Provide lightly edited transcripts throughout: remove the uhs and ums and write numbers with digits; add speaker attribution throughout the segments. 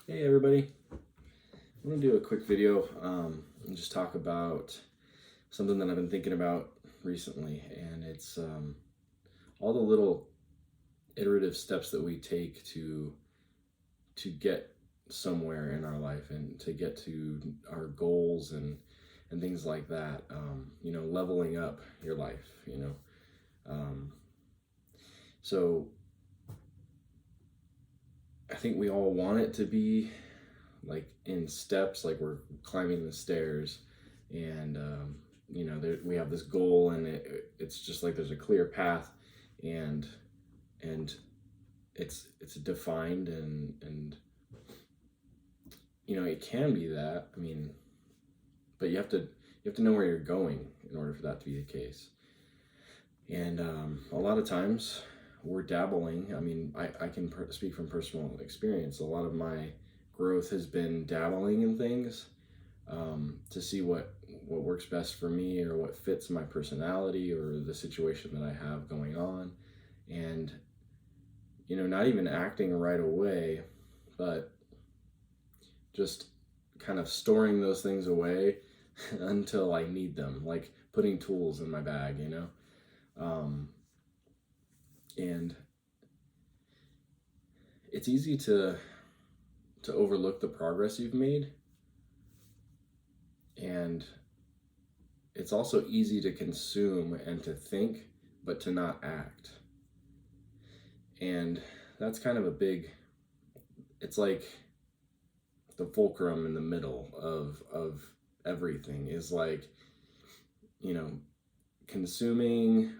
Speaker 1: Hey everybody, I'm going to do a quick video and just talk about something that I've been thinking about recently, and it's all the little iterative steps that we take to get somewhere in our life and to get to our goals and things like that. Leveling up your life. Um, so I think we all want it to be like in steps, like we're climbing the stairs, and we have this goal, and it's just like there's a clear path, and and it's defined, and it can be that. I mean, but you have to know where you're going in order for that to be the case. And a lot of times we're dabbling. I mean, I can speak from personal experience. A lot of my growth has been dabbling in things to see what works best for me, or what fits my personality or the situation that I have going on. And not even acting right away, but just kind of storing those things away until I need them, like putting tools in my bag, and it's easy to overlook the progress you've made, and it's also easy to consume and to think but to not act. And that's kind of it's like the fulcrum in the middle of everything is like, consuming,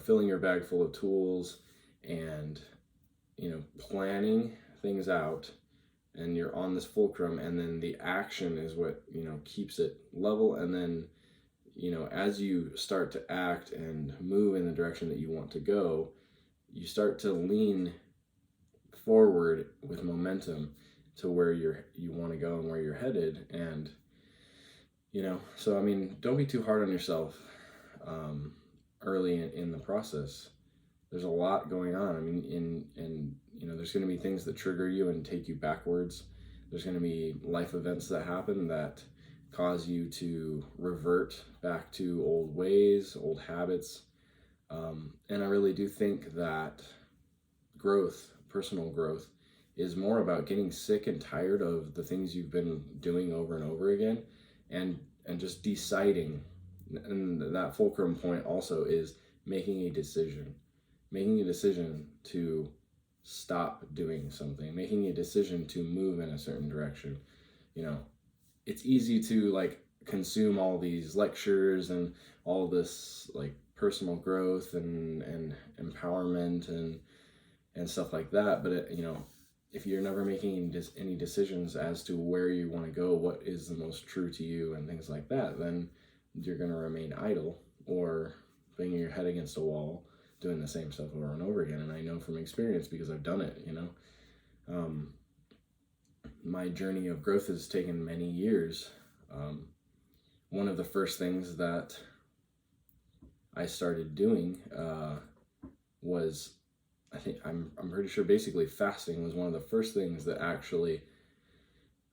Speaker 1: filling your bag full of tools, and planning things out, and you're on this fulcrum, and then the action is what keeps it level. And then as you start to act and move in the direction that you want to go, you start to lean forward with momentum to where you want to go and where you're headed. And so I mean, don't be too hard on yourself early in the process. There's a lot going on. I mean, there's going to be things that trigger you and take you backwards. There's going to be life events that happen that cause you to revert back to old ways, old habits. And I really do think that personal growth, is more about getting sick and tired of the things you've been doing over and over again, and just deciding. And that fulcrum point also is making a decision to stop doing something, making a decision to move in a certain direction. It's easy to like consume all these lectures and all this like personal growth and empowerment and stuff like that, but if you're never making any decisions as to where you want to go, what is the most true to you and things like that, then you're going to remain idle or banging your head against a wall doing the same stuff over and over again. And I know from experience, because I've done it. My journey of growth has taken many years. One of the first things that I started doing was, I think I'm pretty sure basically fasting was one of the first things that actually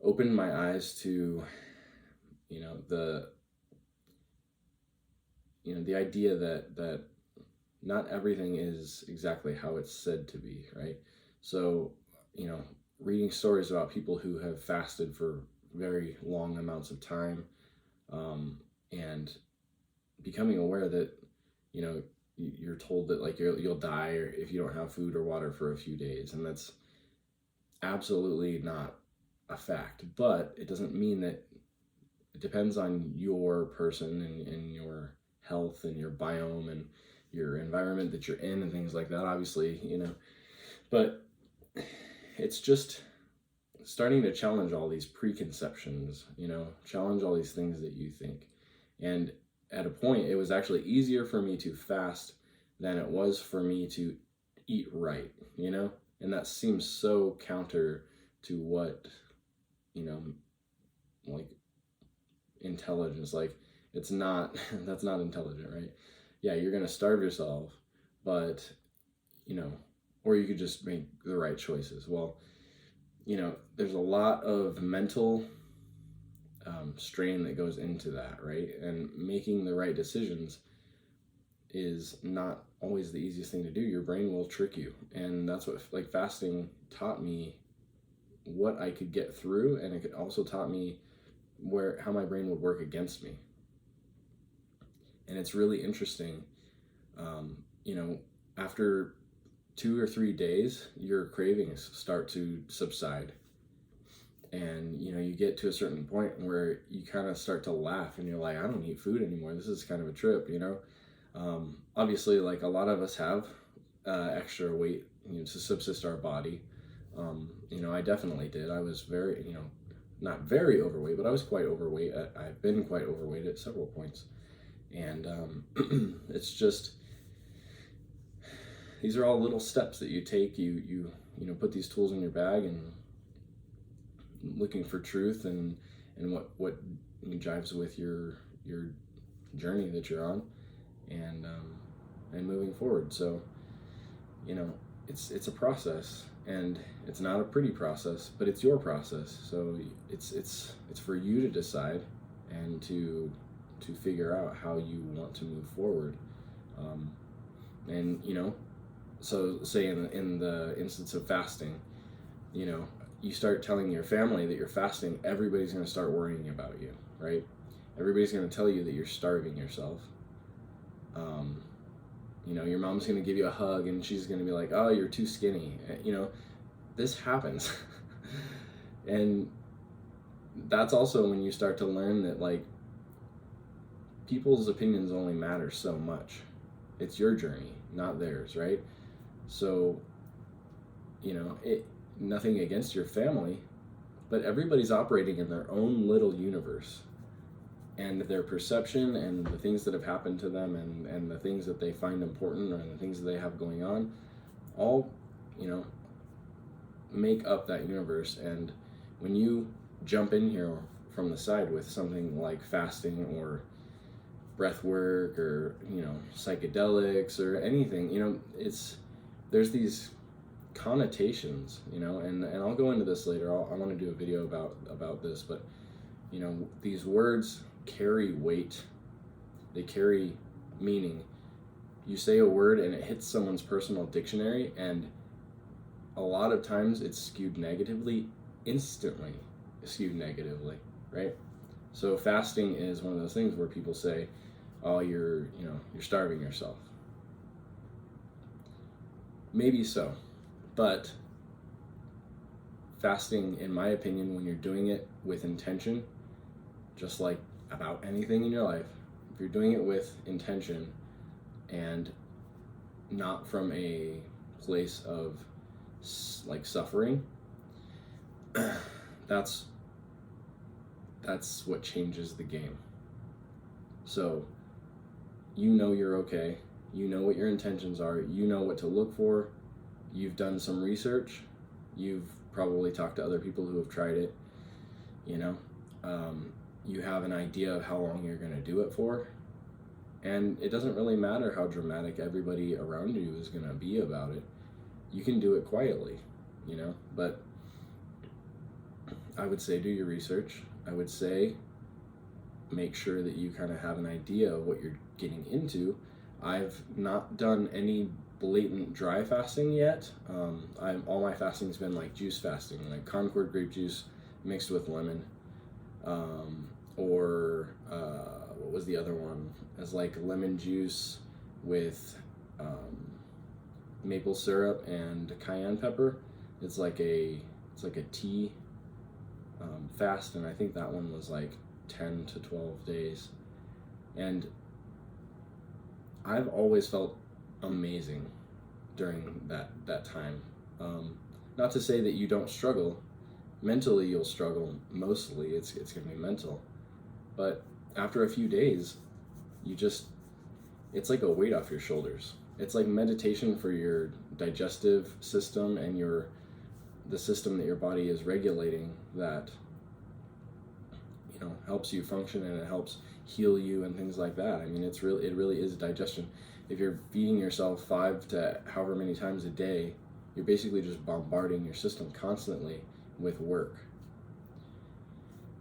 Speaker 1: opened my eyes to the idea that not everything is exactly how it's said to be, right? So reading stories about people who have fasted for very long amounts of time, and becoming aware that you're told that like you'll die or if you don't have food or water for a few days, and that's absolutely not a fact. But it doesn't mean that. It depends on your person and your health and your biome and your environment that you're in and things like that, obviously, but it's just starting to challenge all these preconceptions, challenge all these things that you think. And at a point, it was actually easier for me to fast than it was for me to eat right, and that seems so counter to what, like intelligence, like it's not, that's not intelligent, right? Yeah, you're going to starve yourself, but, or you could just make the right choices. Well, there's a lot of mental strain that goes into that, right? And making the right decisions is not always the easiest thing to do. Your brain will trick you, and that's what like fasting taught me, what I could get through, and it also taught me how my brain would work against me. And it's really interesting. After 2 or 3 days, your cravings start to subside, and you get to a certain point where you kind of start to laugh, and you're like, I don't eat food anymore. This is kind of a trip. Obviously, like a lot of us have extra weight to subsist our body. I definitely did. I was very, not very overweight, but I was quite overweight. I've been quite overweight at several points. And it's just, these are all little steps that you take. You put these tools in your bag and looking for truth and what jives with your journey that you're on, and moving forward. So it's a process, and it's not a pretty process, but it's your process. So it's for you to decide and to figure out how you want to move forward. So say in the instance of fasting, you start telling your family that you're fasting, everybody's going to start worrying about you, right? Everybody's going to tell you that you're starving yourself. Your mom's going to give you a hug, and she's going to be like, oh, you're too skinny. This happens. And that's also when you start to learn that, like, people's opinions only matter so much. It's your journey, not theirs, right? So, nothing against your family, but everybody's operating in their own little universe. And their perception and the things that have happened to them and the things that they find important and the things that they have going on, all, make up that universe. And when you jump in here from the side with something like fasting or breath work or, psychedelics or anything, there's these connotations, and I'll go into this later. I want to do a video about this, but these words carry weight. They carry meaning. You say a word and it hits someone's personal dictionary, and a lot of times it's skewed negatively, instantly skewed negatively, right? So fasting is one of those things where people say, oh, you're starving yourself. Maybe so, but fasting, in my opinion, when you're doing it with intention, just like about anything in your life, if you're doing it with intention and not from a place of like suffering, that's what changes the game. So you're okay, what your intentions are, what to look for, you've done some research, you've probably talked to other people who have tried it, you have an idea of how long you're going to do it for, and it doesn't really matter how dramatic everybody around you is going to be about it. You can do it quietly, but I would say do your research. I would say make sure that you kind of have an idea of what you're getting into. I've not done any blatant dry fasting yet. All my fasting's been like juice fasting, like Concord grape juice mixed with lemon, or what was the other one? It's like lemon juice with maple syrup and cayenne pepper. It's like a tea fast, and I think that one was like 10 to 12 days. And I've always felt amazing during that time. Not to say that you don't struggle. Mentally, you'll struggle. Mostly, it's going to be mental. But after a few days, it's like a weight off your shoulders. It's like meditation for your digestive system and the system that your body is regulating, that helps you function, and it helps heal you and things like that. I mean, it really is digestion. If you're feeding yourself 5 to however many times a day, you're basically just bombarding your system constantly with work.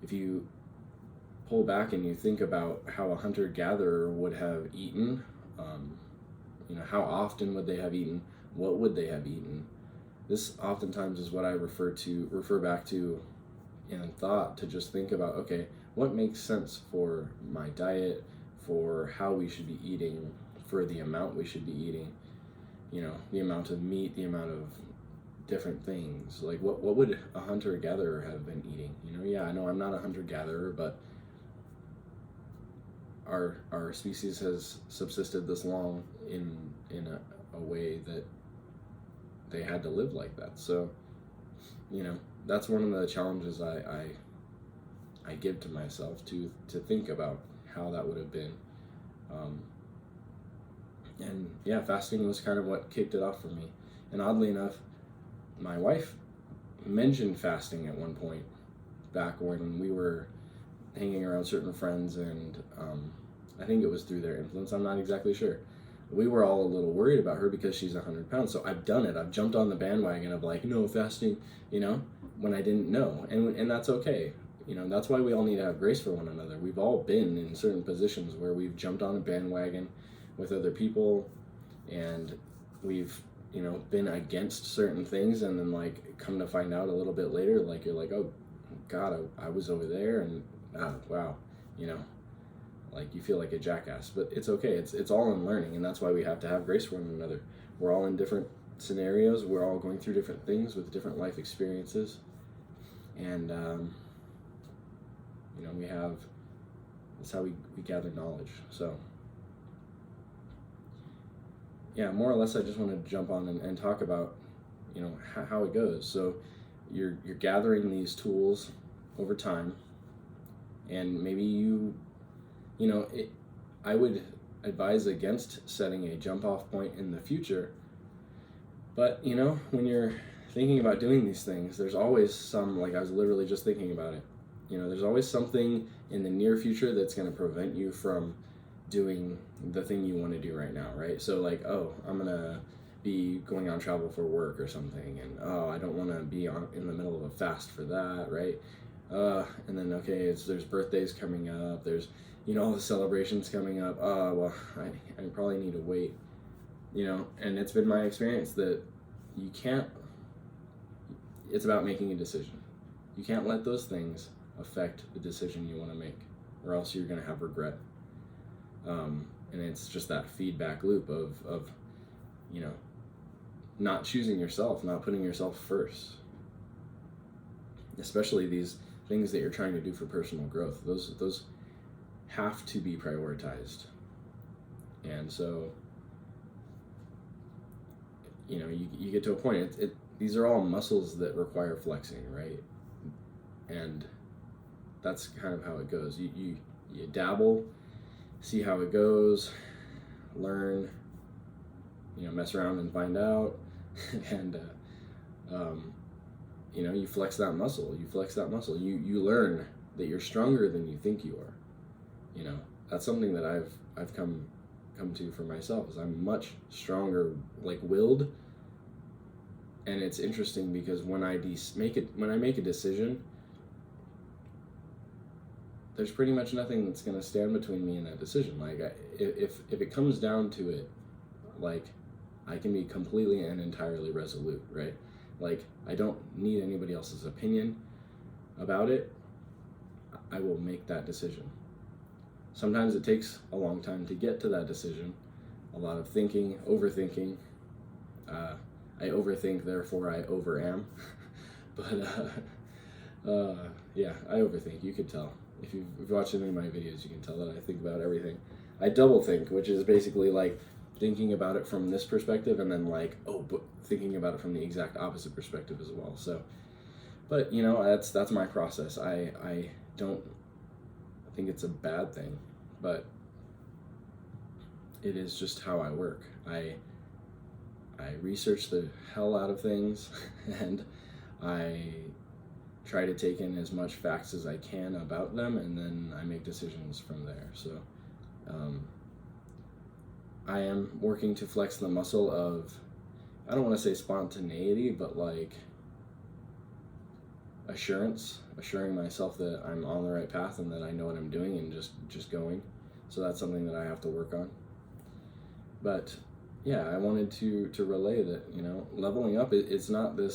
Speaker 1: If you pull back and you think about how a hunter-gatherer would have eaten, how often would they have eaten, what would they have eaten? This oftentimes is what I refer back to in thought, to just think about, okay, what makes sense for my diet, for how we should be eating, for the amount we should be eating, the amount of meat, the amount of different things. Like what would a hunter-gatherer have been eating? Yeah, I know I'm not a hunter-gatherer, but our species has subsisted this long in a way that they had to live like that. So, that's one of the challenges I give to myself, to think about how that would have been. And yeah, fasting was kind of what kicked it off for me. And oddly enough, my wife mentioned fasting at one point back when we were hanging around certain friends, and I think it was through their influence, I'm not exactly sure. We were all a little worried about her because she's 100 pounds. So I've done it. I've jumped on the bandwagon of like, no, fasting, when I didn't know. And that's okay. That's why we all need to have grace for one another. We've all been in certain positions where we've jumped on a bandwagon with other people, and we've, been against certain things, and then like come to find out a little bit later, like you're like, oh God, I was over there, and wow, like you feel like a jackass. But it's okay. It's all in learning, and that's why we have to have grace for one another. We're all in different scenarios. We're all going through different things with different life experiences, and that's how we gather knowledge. So yeah, more or less, I just want to jump on and talk about how it goes. So you're gathering these tools over time, and maybe I would advise against setting a jump off point in the future. But when you're thinking about doing these things, there's always some, like I was literally just thinking about it, there's always something in the near future that's going to prevent you from doing the thing you want to do right now, right? So like, oh, I'm going to be going on travel for work or something, and oh, I don't want to be in the middle of a fast for that, right? And then okay, there's birthdays coming up, there's all the celebrations coming up. Well, I probably need to wait, and it's been my experience that you can't. It's about making a decision. You can't let those things affect the decision you want to make, or else you're going to have regret. And it's just that feedback loop of not choosing yourself, not putting yourself first. Especially these things that you're trying to do for personal growth. Those have to be prioritized. And so, you get to a point, these are all muscles that require flexing, right? And that's kind of how it goes. You dabble, see how it goes, learn, mess around and find out, and you flex that muscle. You learn that you're stronger than you think you are. That's something that I've come to for myself, is I'm much stronger, like willed. And it's interesting because when I make a decision, there's pretty much nothing that's going to stand between me and that decision. Like if it comes down to it, like I can be completely and entirely resolute, right? Like I don't need anybody else's opinion about it. I will make that decision. Sometimes it takes a long time to get to that decision. A lot of thinking, overthinking. I overthink, therefore I overam. But yeah, I overthink. You can tell. If you've watched any of my videos, you can tell that I think about everything. I double think, which is basically like thinking about it from this perspective, and then like, but thinking about it from the exact opposite perspective as well. So, but that's my process. I don't think it's a bad thing, but it is just how I work. I research the hell out of things, and I try to take in as much facts as I can about them, and then I make decisions from there. So I am working to flex the muscle of, I don't want to say spontaneity, but like assuring myself that I'm on the right path and that I know what I'm doing, and just going. So that's something that I have to work on. But yeah, I wanted to relay that, you know, leveling up, it's not the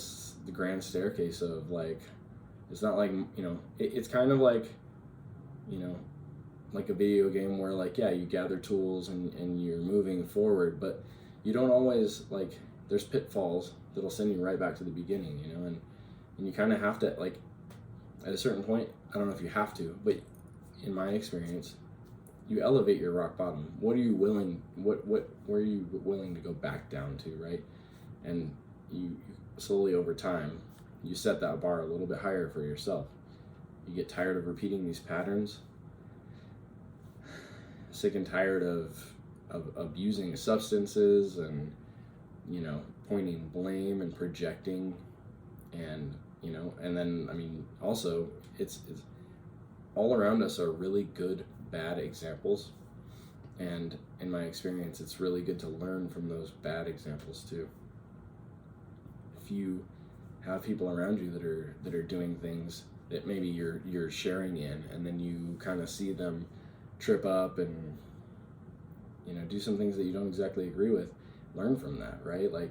Speaker 1: grand staircase of like, it's not like, you know, it's kind of like, you know, like a video game where like, yeah, you gather tools and you're moving forward, but you don't always, like, there's pitfalls that'll send you right back to the beginning, you know. And you kind of have to, like, at a certain point, I don't know if you have to, but in my experience, you elevate your rock bottom. What are you willing, where are you willing to go back down to, right? And you slowly over time, you set that bar a little bit higher for yourself. You get tired of repeating these patterns, sick and tired of abusing substances and, you know, pointing blame and projecting, and, you know, and then, I mean, also, it's all around us are really good bad examples, and in my experience, it's really good to learn from those bad examples too. If you have people around you that are doing things that maybe you're sharing in, and then you kind of see them trip up and, you know, do some things that you don't exactly agree with, learn from that, right? Like,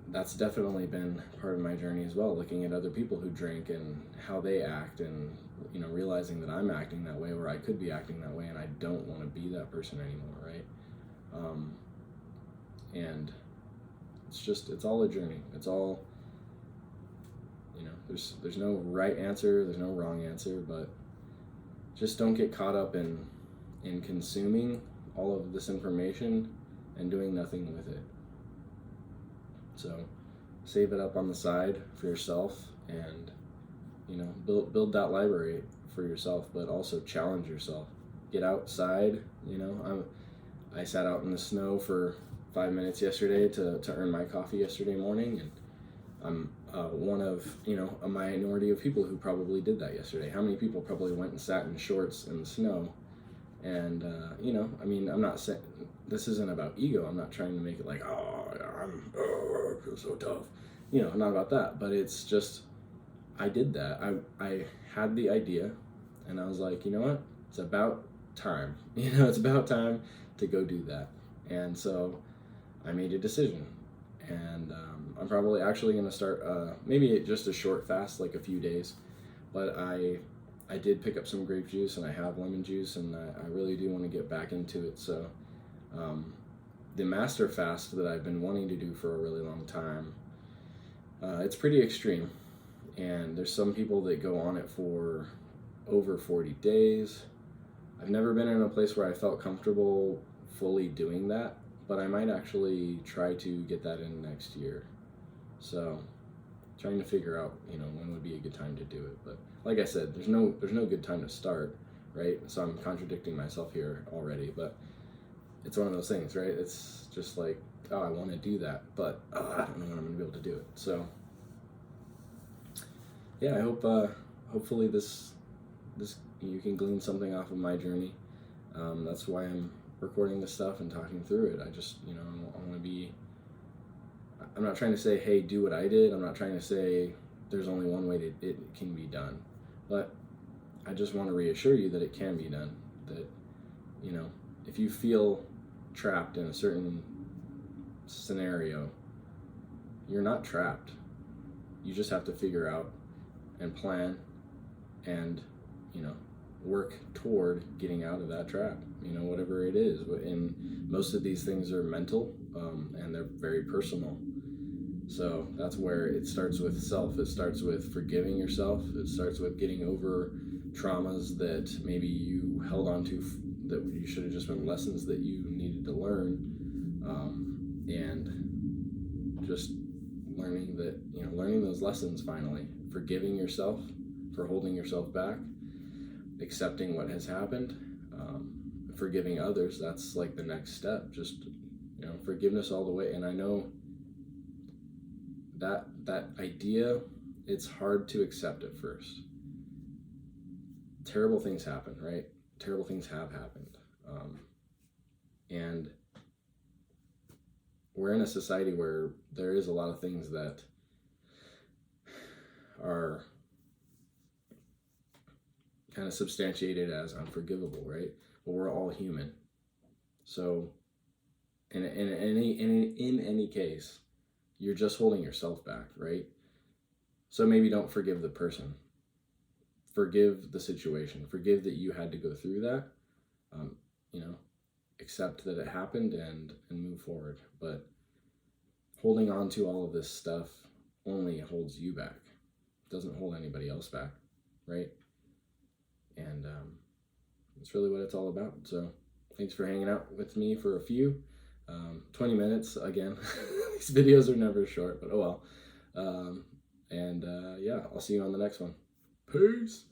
Speaker 1: that's definitely been part of my journey as well, looking at other people who drink and how they act, and, you know, realizing that I'm acting that way, or I could be acting that way, and I don't want to be that person anymore, right? And it's all a journey. It's all, you know, there's no right answer, there's no wrong answer, but just don't get caught up in consuming all of this information and doing nothing with it. So save it up on the side for yourself, and, you know, build that library for yourself, but also challenge yourself. Get outside. You know, I sat out in the snow for 5 minutes yesterday to earn my coffee yesterday morning, and I'm one of, you know, a minority of people who probably did that yesterday. How many people probably went and sat in shorts in the snow? And you know, I mean, I'm not saying this isn't about ego. I'm not trying to make it like, I feel so tough. You know, not about that. But it's just, I did that. I had the idea, and I was like, you know what? It's about time. You know, it's about time to go do that. And so I made a decision, and I'm probably actually going to start maybe just a short fast, like a few days. But I did pick up some grape juice, and I have lemon juice, and I really do want to get back into it. So the master fast that I've been wanting to do for a really long time, it's pretty extreme, and there's some people that go on it for over 40 days. I've never been in a place where I felt comfortable fully doing that, but I might actually try to get that in next year. So trying to figure out, you know, when would be a good time to do it. But like I said, there's no good time to start, right? So I'm contradicting myself here already, but it's one of those things, right? It's just like, oh, I want to do that, but I don't know when I'm going to be able to do it. So yeah, I hope hopefully this you can glean something off of my journey. That's why I'm recording this stuff and talking through it. I just, you know, I want to be, I'm not trying to say, hey, do what I did. I'm not trying to say there's only one way it can be done. But I just want to reassure you that it can be done. That, you know, if you feel trapped in a certain scenario, you're not trapped. You just have to figure out and plan and, you know, work toward getting out of that trap, you know, whatever it is. And most of these things are mental, and they're very personal. So that's where it starts with self. It starts with forgiving yourself. It starts with getting over traumas that maybe you held on to, that you should have just been lessons that you needed to learn, and just learning that, you know, learning those lessons finally, forgiving yourself for holding yourself back, accepting what has happened, forgiving others. That's like the next step. Just, you know, forgiveness all the way. And I know that idea, it's hard to accept at first. Terrible things happen, right? Terrible things have happened, and we're in a society where there is a lot of things that kind of substantiated as unforgivable, right? But we're all human. So in any case, you're just holding yourself back, right? So maybe don't forgive the person. Forgive the situation. Forgive that you had to go through that. Um, you know, accept that it happened and move forward. But holding on to all of this stuff only holds you back. It doesn't hold anybody else back, right? And that's really what it's all about. So thanks for hanging out with me for a few. 20 minutes again. These videos are never short, but oh well. Yeah, I'll see you on the next one. Peace.